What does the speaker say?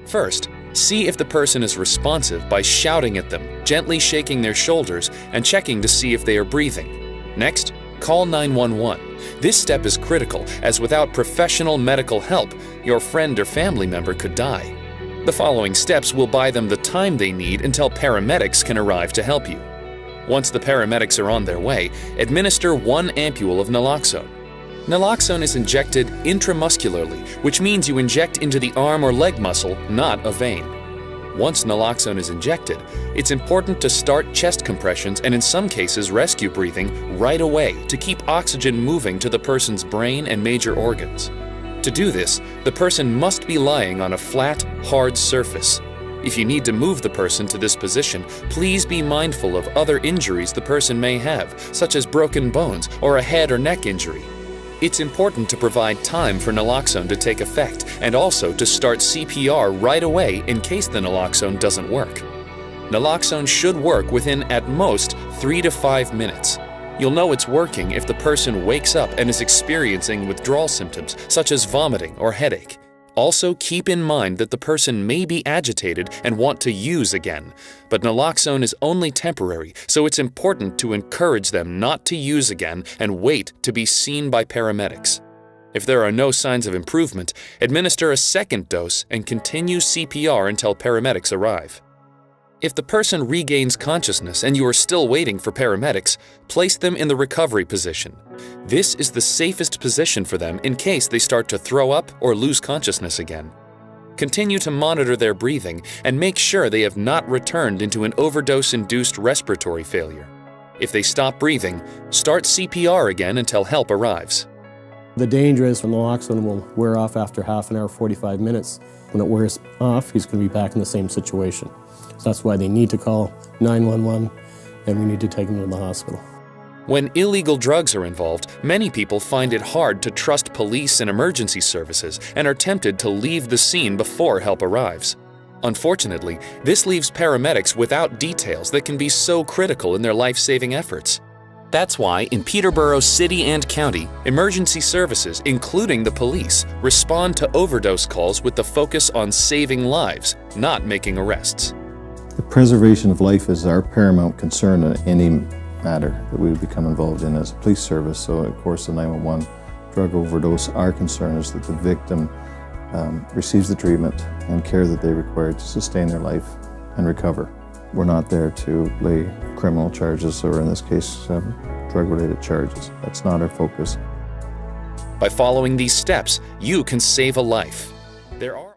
First, see if the person is responsive by shouting at them, gently shaking their shoulders, and checking to see if they are breathing. Next, call 911. This step is critical, as without professional medical help, your friend or family member could die. The following steps will buy them the time they need until paramedics can arrive to help you. Once the paramedics are on their way, administer 1 ampule of naloxone. Naloxone is injected intramuscularly, which means you inject into the arm or leg muscle, not a vein. Once naloxone is injected, it's important to start chest compressions and in some cases rescue breathing right away to keep oxygen moving to the person's brain and major organs. To do this, the person must be lying on a flat, hard surface. If you need to move the person to this position, please be mindful of other injuries the person may have, such as broken bones or a head or neck injury. It's important to provide time for naloxone to take effect and also to start CPR right away in case the naloxone doesn't work. Naloxone should work within at most 3 to 5 minutes. You'll know it's working if the person wakes up and is experiencing withdrawal symptoms such as vomiting or headache. Also, keep in mind that the person may be agitated and want to use again, but naloxone is only temporary, so it's important to encourage them not to use again and wait to be seen by paramedics. If there are no signs of improvement, administer a second dose and continue CPR until paramedics arrive. If the person regains consciousness and you are still waiting for paramedics, place them in the recovery position. This is the safest position for them in case they start to throw up or lose consciousness again. Continue to monitor their breathing and make sure they have not returned into an overdose-induced respiratory failure. If they stop breathing, start CPR again until help arrives. The danger is the naloxone will wear off after half an hour, 45 minutes. When it wears off, he's going to be back in the same situation. So that's why they need to call 911 and we need to take him to the hospital. When illegal drugs are involved, many people find it hard to trust police and emergency services and are tempted to leave the scene before help arrives. Unfortunately, this leaves paramedics without details that can be so critical in their life-saving efforts. That's why in Peterborough City and County, emergency services, including the police, respond to overdose calls with the focus on saving lives, not making arrests. The preservation of life is our paramount concern in any matter that we become involved in as a police service. So, of course, the 911 drug overdose, our concern is that the victim receives the treatment and care that they require to sustain their life and recover. We're not there to lay criminal charges or, in this case, drug-related charges. That's not our focus. By following these steps, you can save a life. There are